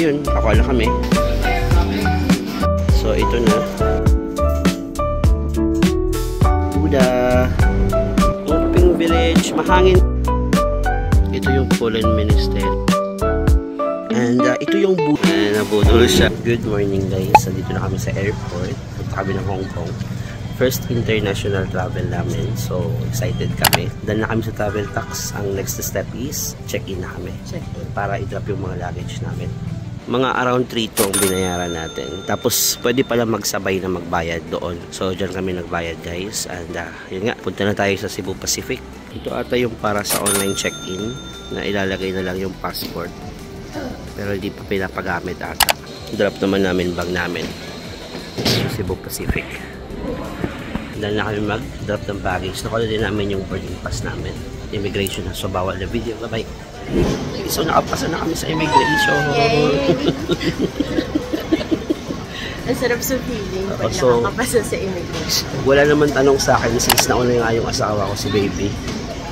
ayun, ako na kami. So ito na. Buda. Uping Village, mahangin. Ito yung Foreign Minister. And ito yung nabudol siya. Good morning guys. Dito na kami sa airport. Punta kami ng Hong Kong. First international travel namin. So excited kami. Dahil na kami sa travel tax. Ang next step is check-in na kami. Check-in. Para i-drop yung mga luggage namin. Mga around 3 to ang binayaran natin. Tapos pwede pala magsabay na magbayad doon. So dyan kami nagbayad guys. And yun nga, punta na tayo sa Cebu Pacific. Ito ata yung para sa online check-in. Na ilalagay na lang yung passport. Pero hindi pa pinapagamit ata. Drop naman namin bag namin sa Cebu Pacific. Dahil na kami mag-drop ng baggage. Nakuha din namin yung boarding pass namin. Immigration na. So bawal na video. Bye-bye. So nakapasa na kami sa immigration. Yay! Ang sarap sa feeling pag nakakapasa sa immigration. Wala naman tanong sa akin since nauna nga yung asawa ko si baby.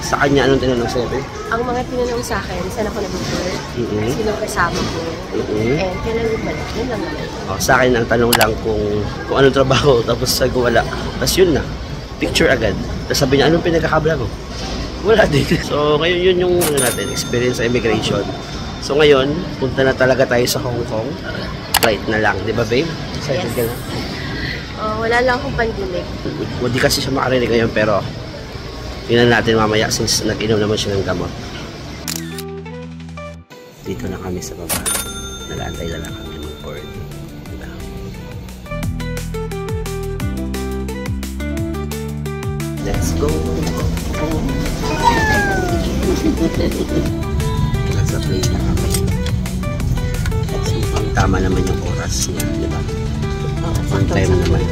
Sa kanya, anong tinanong sa'yo? Ang mga tinanong sa akin, saan ako nag-work, sino kasama ko, and kailan bumalik, yun lang naman. Sa akin, ang tanong lang kung anong trabaho, tapos sabi ko wala. Tapos yun na, picture agad. Tapos sabi niya, anong pinagkakabla ko? Wala din. So ngayon yun yung natin, experience sa immigration. So ngayon, punta na talaga tayo sa Hong Kong. Flight na lang, di ba babe? Excited ka na? Wala lang akong pandinig. Hindi kasi siya makarinig ngayon, pero tingnan natin mamaya since nag-inom naman siya ng gamot. Dito na kami sa baba. Nag-aantay na lang kami mag-board. Diba? Let's go! Nasa plane na kami. Ang tama naman yung oras niya, diba? On time naman.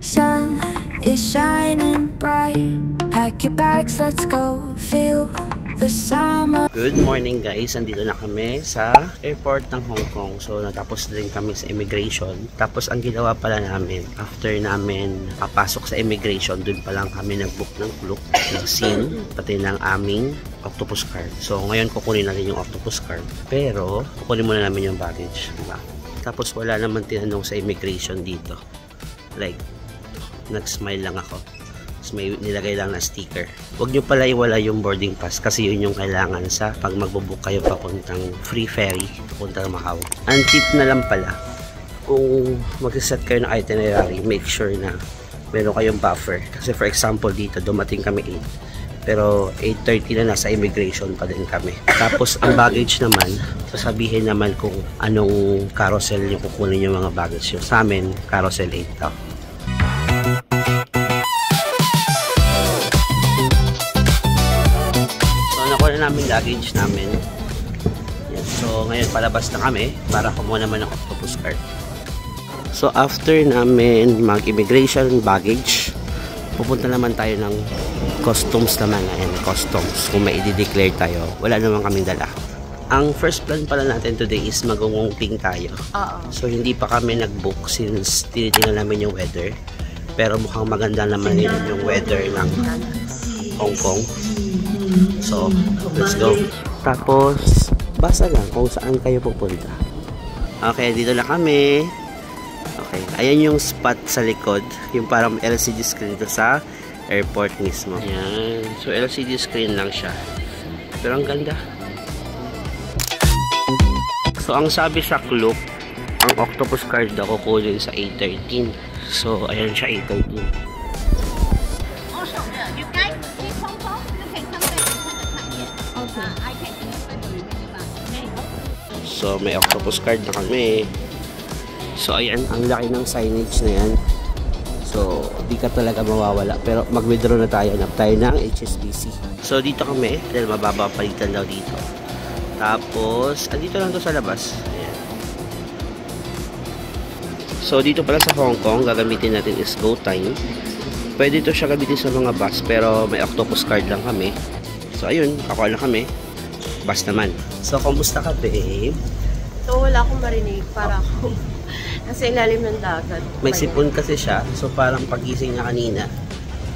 Sun is shining bright. Pack your bags, let's go. Feel the summer. Good morning guys, andito na kami sa airport ng Hong Kong. So natapos din kami sa immigration. Tapos ang ginawa pala namin, after namin papasok sa immigration, dun pa lang kami nag-book ng Klook, ng SIM, pati ng aming octopus card. So ngayon kukunin natin yung octopus card. Pero kukunin muna namin yung baggage, diba? Tapos wala naman tinanong sa immigration dito. Like, nag-smile lang ako. May nilagay lang na sticker. Huwag nyo pala iwala yung boarding pass kasi yun yung kailangan sa pag magbubook kayo papuntang free ferry papuntang Macau. Ang tip na lang pala, kung mag-set kayo ng itinerary, make sure na meron kayong buffer. Kasi for example dito, dumating kami 8. Pero 8:30 na nasa immigration pa din kami. Tapos ang baggage naman, sasabihin naman kung anong carousel yung kukunin yung mga baggage nyo. Sa amin, carousel 8 daw. Namin luggage namin. Yan. So ngayon palabas na kami para kumuha naman ng octopus card. So after namin mag-immigration baggage, pupunta naman tayo ng customs naman. Ayan, customs. Kung may i-declare tayo, wala naman kaming dala. Ang first plan pala natin today is mag-ngungping tayo. So hindi pa kami nag-book since tinitingnan namin yung weather. Pero mukhang maganda naman yung weather ng Hong Kong. So, let's go. Tapos, basa lang kung saan kayo pupunta. Okay, dito na kami. Okay, ayan yung spot sa likod. Yung parang LCD screen dito sa airport mismo. Ayan. So, LCD screen lang siya. Pero ang ganda. So, ang sabi sa Klook, ang octopus card daw kukunin sa 8:13. So, ayan siya, 8:13. So may octopus card na kami. So ayan, ang laki ng signage na yan. So di ka talaga mawawala. Pero mag-withdraw na tayo. Hanap tayo ng HSBC. So dito kami, dahil mababa palitan daw dito. Tapos andito lang to sa labas. Ayan. So dito pala sa Hong Kong, gagamitin natin is GoTime. Pwede to siya gamitin sa mga bus, pero may octopus card lang kami. So ayun, ako na kami. Bus naman. So, kumusta ka, babe? So, wala akong marinig. Para ako nasa ilalim ng dagat. May sipon kasi siya. So, parang pagising niya kanina,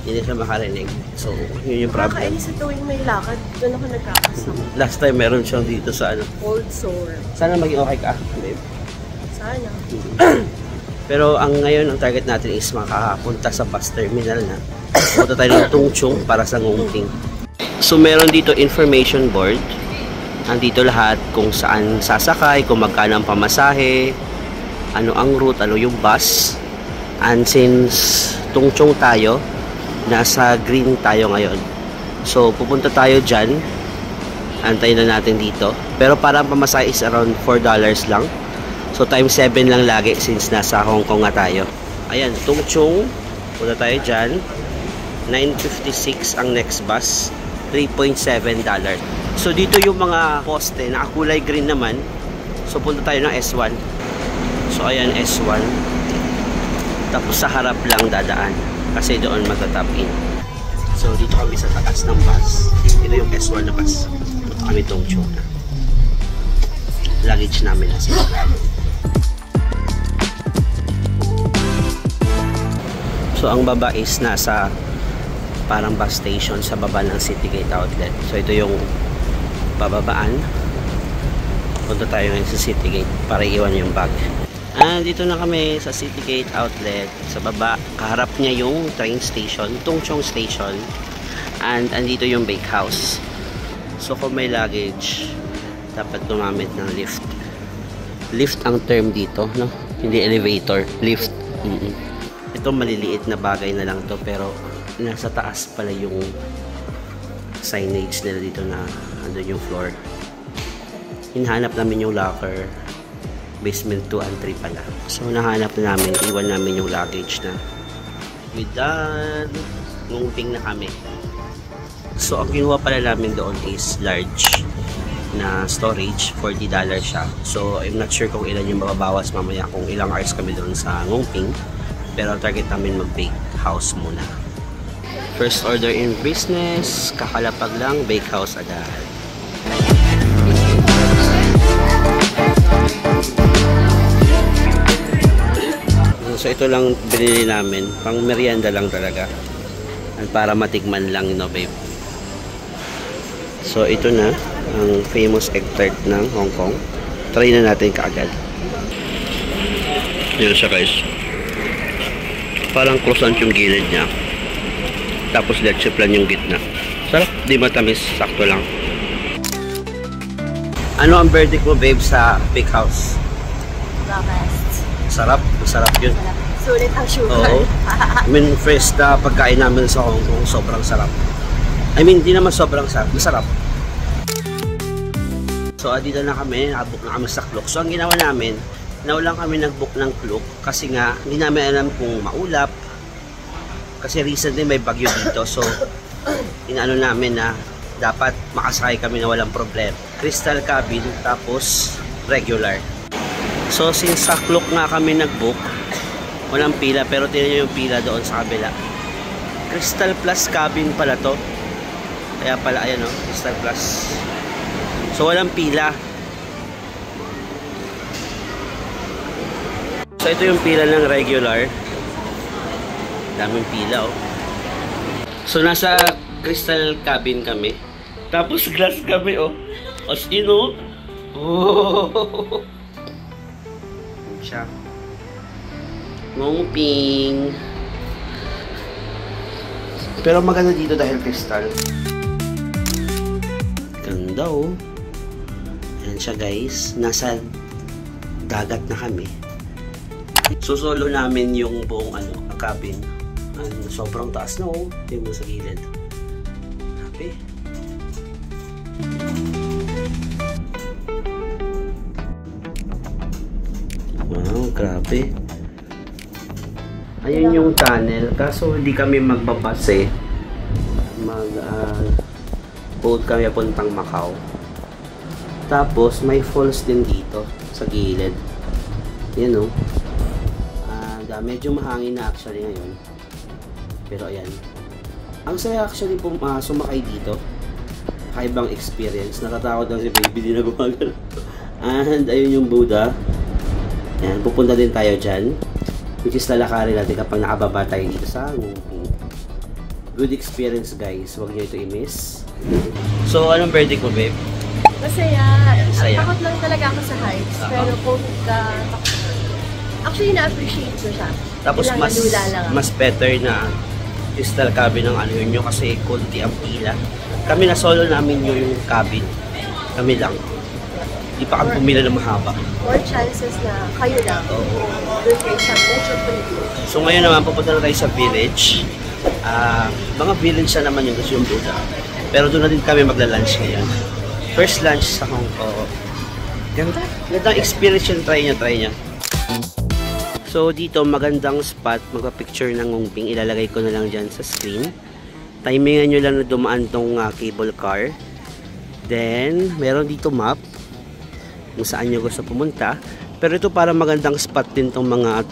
Hindi siya makarinig. So, yun yung problem. Nakakainis sa tuwing may lakad. Doon ako nagkakasama. Last time meron siyang dito sa ano. Old sore. Sana maging okay ka, babe. Sana. Pero ang ngayon, ang target natin is makapunta sa bus terminal na. Punta tayo ng Tungchung para sa Ngongping. So, meron dito information board. Andito lahat kung saan sasakay, kung magkano ang pamasahe, ano ang route, ano yung bus. And since Tungchung tayo, nasa green tayo ngayon. So, pupunta tayo dyan. Antayin na natin dito. Pero parang pamasahe is around $4 lang. So, times 7 lang lagi since nasa Hong Kong nga tayo. Ayan, Tungchung. Punta tayo dyan. $9.56 ang next bus. $3.7. So, dito yung mga poste. Nakakulay green naman. So, punta tayo ng S1. So, ayan, S1. Tapos sa harap lang dadaan. Kasi doon magta-tap in. So, dito kami sa taas ng bus. Ito yung S1 na bus. Punta kami Tungchung na. Luggage namin na sila. So, ang baba is nasa parang bus station sa baba ng Citygate Outlet. So, ito yung bababaan. Punta tayo ngayon sa Citygate para iwan yung bag. Dito na kami sa Citygate Outlet. Sa baba, kaharap niya yung train station, Tungchung Station. And andito yung bakehouse. So kung may luggage, dapat gumamit ng lift. Lift ang term dito, no? Hindi elevator, lift. Ito maliliit na bagay na lang to, pero nasa taas pala yung signage nila dito na andun yung floor. Hinahanap namin yung locker. Basement 2 and 3 pala. So, nahanap na namin. Iwan namin yung luggage na. With that, Ngongping na kami. So, ang kinuha pala namin doon is large na storage. $40 siya. So, I'm not sure kung ilan yung mababawas mamaya kung ilang hours kami doon sa Ngongping. Pero ang target namin mag-bake house muna. First order in business. Kakalapag lang. Bake house agad. So ito lang binili namin, pang merienda lang talaga. At para matikman lang, no, babe. So ito na ang famous egg tart ng Hong Kong. Try na natin kaagad. Yan siya, guys. Parang croissant yung gilid niya. Tapos leche flan yung gitna. Sarap, di matamis, sakto lang. Ano ang verdict mo, babe, sa bake house? Sarap, masarap yun. Sulit ang sugar. Oo. I mean, first na pagkain namin sa Hong Kong, sobrang sarap. I mean, di naman sobrang sarap, masarap. So, dito na kami, nakabook na kami sa Klook. So, ang ginawa namin, naulang kami nag-book ng Klook kasi nga, hindi namin alam kung maulap. Kasi recently may bagyo dito. So, inaano namin na dapat makasakay kami na walang problema. Crystal cabin, tapos regular. So, since sa Klook nga kami nag-book, walang pila, pero tingnan nyo yung pila doon sa kabila. Crystal Plus cabin pala to. Kaya pala, ayan o, Crystal Plus. So, walang pila. So, ito yung pila ng regular. Daming pila, oh. So, nasa Crystal cabin kami. Tapos, glass kami, oh. As in, oh. Oh. Siya. Ngongping. Pero maganda dito dahil crystal. Ganda, oh. Ayan siya, guys. Nasa dagat na kami. Susolo namin yung buong cabin. Sobrang taas na, oh. Tingnan mo sa gilid. Happy. Wow, grabe. Ayun yung tunnel. Kaso hindi kami magbabas eh. Boat kami puntang Macau. Tapos may falls din dito sa gilid. Yan, oh. Medyo mahangin na actually ngayon. Pero ayan. Ang saya actually sumakay dito. Kaibang experience. Natatakot lang si baby, di na gumagano. And ayun yung Buddha. Ayan, pupunta din tayo dyan. Which is lalakarin natin kapag nakababa tayo dito sa Ngongping. Good experience guys, huwag niyo ito i-miss. So, anong verdict mo, babe? Masaya. Masaya. Takot lang talaga ako sa heights. Pero kung actually, na-appreciate ko siya. Tapos Lang mas better na crystal cabin ang ano yun kasi konti ang pila. Kami na solo namin yung cabin. Kami lang. Di pa kami pumila na mahaba. More chances na kayo lang. Doon kayo sa Metro Philippines. So ngayon naman, pupunta na tayo sa village. Mga village na naman yung gusto yung Buddha. Pero doon na din kami magla-lunch ngayon. First lunch sa Hong Kong. Gandang experience yun, try nyo. So dito, magandang spot, magpa-picture ng ngungbing. Ilalagay ko na lang dyan sa screen. Timingan nyo lang na dumaan tong cable car. Then, meron dito map kung saan nyo gusto pumunta. Pero ito para magandang spot din tong mga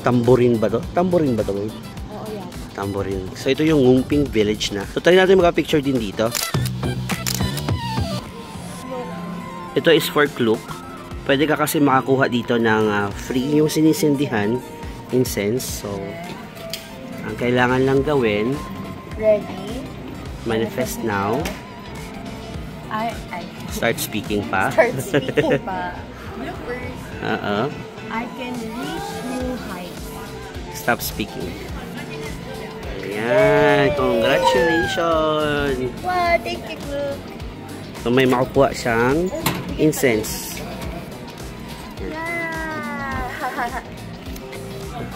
tamborin ba to? Tamborin ba to? Oo, yeah. Tamborin. So ito yung Ngungbing Village na. So try natin magpa-picture din dito. Ito is for Klook. Pwede ka kasi makakuha dito ng free yung sinisindihan, incense. So, ang kailangan lang gawin, Ready? manifest now. Start speaking pa. Start speaking pa. First, I can reach new heights. Stop speaking. Ayan, congratulations! Wow, thank you, Klook. So, may makukuha siyang incense.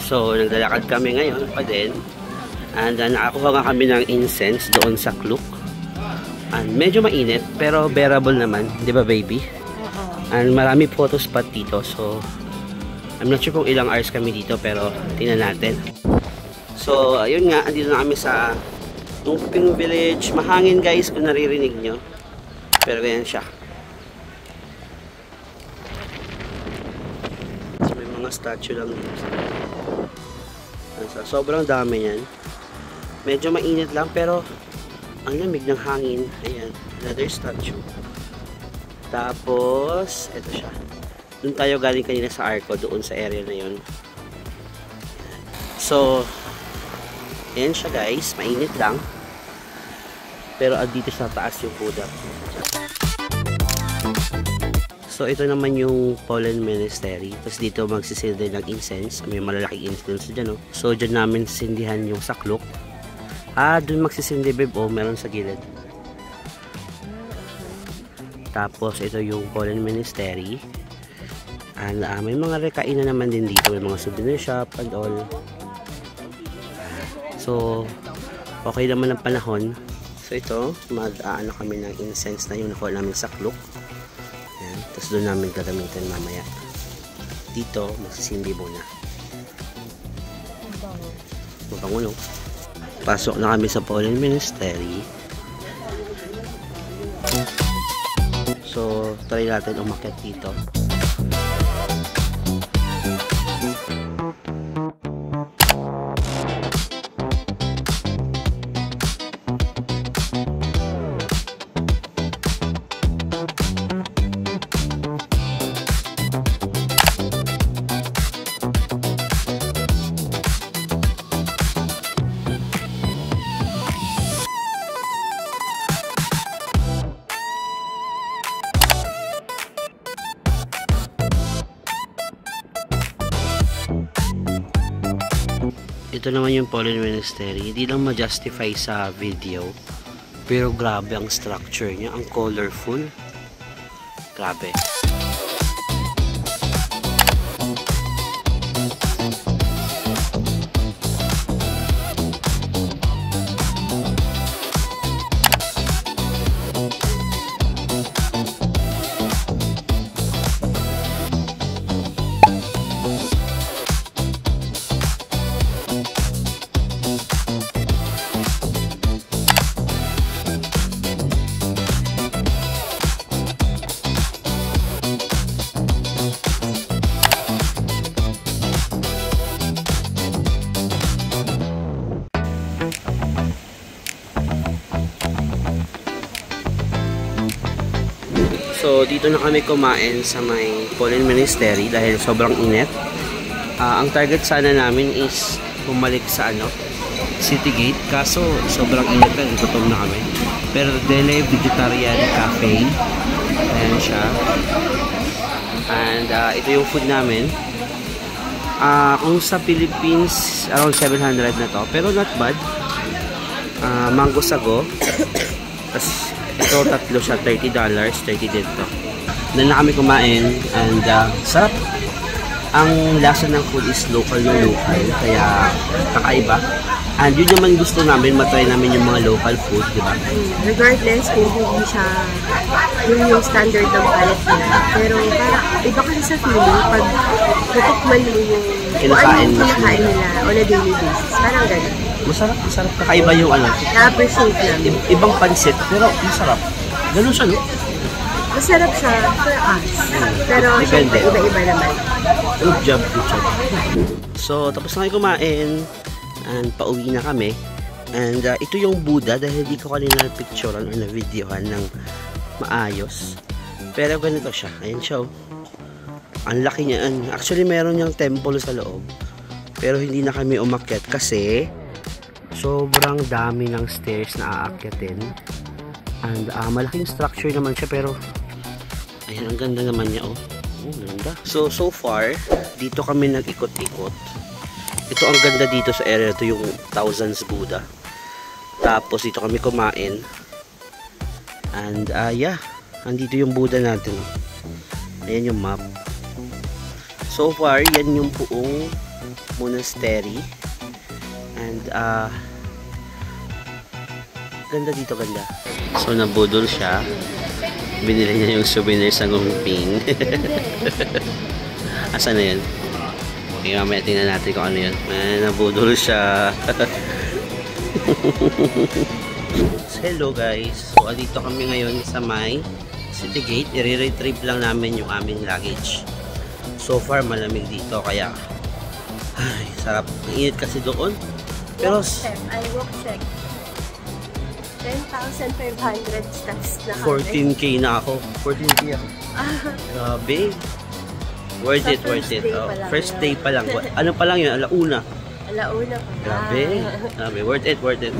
So, naglalakad kami ngayon pa din. And nakakuha nga kami ng incense doon sa Klook. And medyo mainit, pero bearable naman. Di ba, baby? And marami photo spot dito. So, I'm not sure kung ilang hours kami dito, pero tingnan natin. So, ayun nga. Andito na kami sa Ngungbing Village. Mahangin, guys, kung naririnig nyo. Pero ganyan siya. So, may mga statue lang dito. Sobrang dami yan. Medyo mainit lang pero ang lamig ng hangin. Ayan, another statue. Tapos eto siya. Doon tayo galing kanina sa Arco, doon sa area na yun. So ayan siya guys, mainit lang. Pero dito sa taas yung Buddha. So ito naman yung Pollen Monastery. Tapos dito magsisindi ng incense. May malalaking incense dyan, no? So dyan namin sindihan yung sa Klook. Dun magsisindi, babe. Oh, meron sa gilid. Tapos ito yung Pollen Monastery. And may mga rekainan naman din dito. May mga souvenir shop and all. So okay naman ang panahon. So ito, mag-aano kami ng incense na yung nakuha namin sa Klook. Ayan. Tapos doon namin gagamitin mamaya. Dito, magsisindi muna. Mabango, no? Pasok na kami sa Pollen Monastery. So, try natin umakyat dito. Ito naman yung Pollen Monastery. Hindi lang ma-justify sa video. Pero grabe ang structure niya. Ang colorful. Grabe. So, dito na kami kumain sa may Pollen Monastery dahil sobrang init. Ang target sana namin is bumalik sa City Gate. Kaso sobrang init na, gutom na kami. Pero Dele Vegetarian Cafe. Ayan siya. And ito yung food namin. Kung sa Philippines, around 700 na to. Pero not bad. Mango sago. Tapos ito tatlo siya, $30. 30 din to. Doon na kami kumain. And sarap. Ang lasa ng food is local na local. Kaya kakaiba. And yun naman gusto namin, matry namin yung mga local food, di ba? Regardless kung hindi siya yung standard ng palate nila. Pero parang iba kasi sa feeling pag natikman mo yung Kinakain nila on a daily basis. Parang gano'n. Masarap, masarap. Kakaiba yung Na-appreciate namin. ibang pansit, pero masarap. Ganun siya, no? Masarap siya for us. Pero syempre, iba-iba naman. Good job, good job. So, tapos na kayo kumain. And pauwi na kami. And ito yung Buddha dahil hindi ko kanina na-picturean or na-videohan ng maayos. Pero ganito siya. Ayan siya. Ang laki niya. Actually, meron niyang temple sa loob. Pero hindi na kami umakyat kasi sobrang dami ng stairs na aakyatin. And malaking structure naman siya pero ayan, ang ganda naman niya. Oh, ganda. So far, dito kami nag-ikot-ikot. Ito ang ganda dito sa area. Ito yung Thousands Buddha. Tapos dito kami kumain. And yeah, andito yung Buddha natin. Ayan yung map. So far, yan yung buong monastery. And ganda dito, ganda. So nabudol siya. Binili niya yung souvenir sa Ngumping. Asan na yun? Okay, mamaya tingnan natin kung ano yun. Nabudol siya. Hello guys. So, dito kami ngayon sa may City Gate. I-retrieve lang namin yung aming luggage. So far, malamig dito. Kaya, ay, sarap. Ang init kasi doon. Pero, walk check. 10,500 steps na 14K na ako. 14K ako. Grabe. Worth it, worth it. First day pa lang. Ano pa lang yun? Alauna. Alauna pa. Grabe. Grabe. Worth it, worth it.